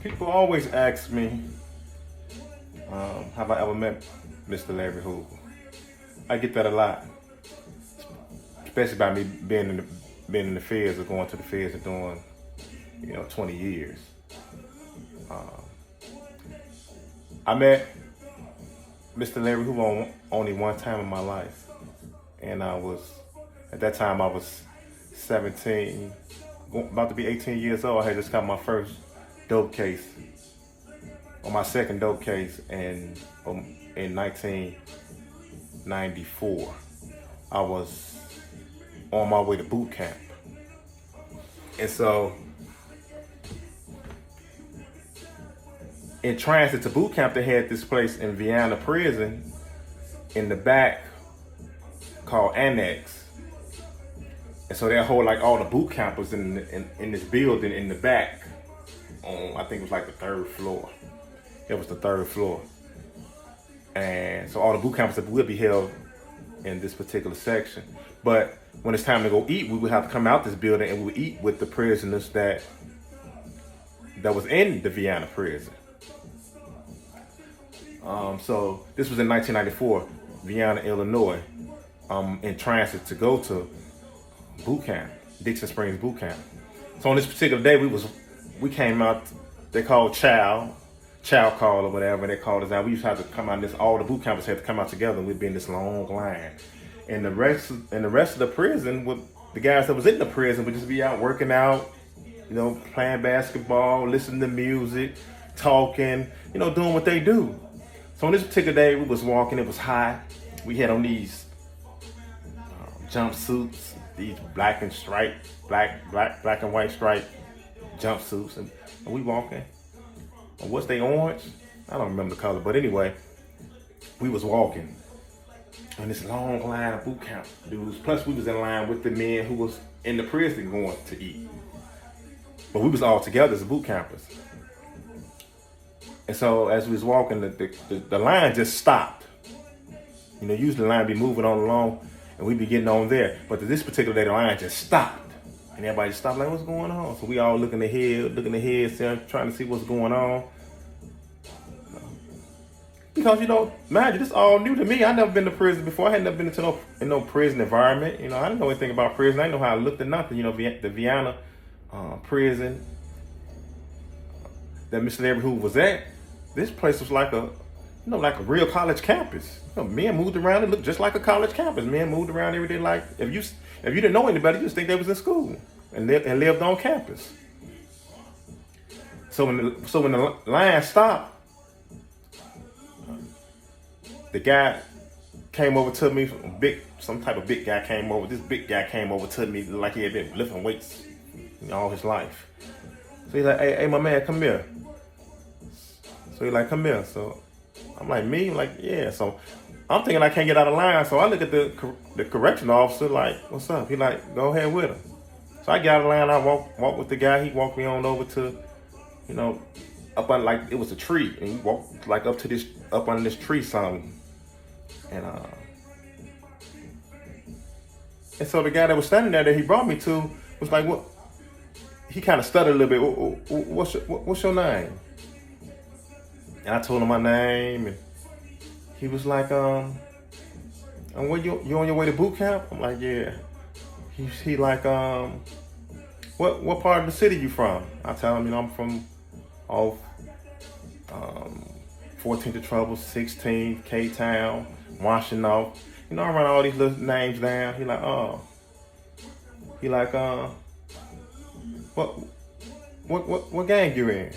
People always ask me, have I ever met Mr. Larry Hoover? I get that a lot, especially by me being in the feds or going to the feds and doing, 20 years. I met Mr. Larry Hoover only one time in my life, and at that time I was 17, about to be 18 years old. I had just got my first dope case, or my second dope case, in 1994. I was on my way to boot camp, and so in transit to boot camp, they had this place in Vienna prison in the back called Annex. And so they hold like all the boot campers in this building in the back on, I think it was like the third floor. It was the third floor. And so all the boot campers would be held in this particular section. But when it's time to go eat, we would have to come out this building and we would eat with the prisoners that was in the Vienna prison. So this was in 1994, Vienna, Illinois, in transit to go to boot camp, Dixon Springs boot camp. So on this particular day, we came out. They called chow call or whatever. They called us out. We used to have to come out. All the boot campers had to come out together, and we'd be in this long line. And the rest of the prison, with the guys that was in the prison, would just be out working out, playing basketball, listening to music, talking, doing what they do. So on this particular day, we was walking. It was hot. We had on these jumpsuits, these black and white striped jumpsuits, and we walking. And what's they orange? I don't remember the color, but anyway, we was walking in this long line of boot camp dudes. Plus, we was in line with the men who was in the prison going to eat. But we was all together as boot campers. And so as we was walking, the line just stopped. Usually the line be moving on along, and we be getting on there. But this particular day, the line just stopped. And everybody just stopped like, what's going on? So we all looking ahead, trying to see what's going on. Because, imagine, this all new to me. I never been to prison before. I had never been into no prison environment. I didn't know anything about prison. I didn't know how it looked or nothing. The Vienna prison that Mr. Larry Hoover was at, this place was like a real college campus. Men moved around. It looked just like a college campus. Men moved around every day. Like if you didn't know anybody, you just think they was in school and lived on campus. So when the line stopped, the guy came over to me. Some type of big guy came over. This big guy came over to me like he had been lifting weights all his life. So he's like, hey, my man, come here. So he's like, come here. So I'm like, me? Like, yeah. So I'm thinking I can't get out of line. So I look at the correctional officer like, what's up? He like, go ahead with him. So I get out of line. I walk with the guy. He walked me on over to, up on, like, it was a tree. And he walked like up on this tree something. And so the guy that was standing there that he brought me to was like, what? He kind of stuttered a little bit. What's your name? And I told him my name, and he was like, "Where you on your way to boot camp?" I'm like, "Yeah." He like, "What part of the city you from?" I tell him, I'm from off 14th of Trouble, 16th, K-Town, Washington. I run all these little names down. He like, "Oh." He like, What gang you in?"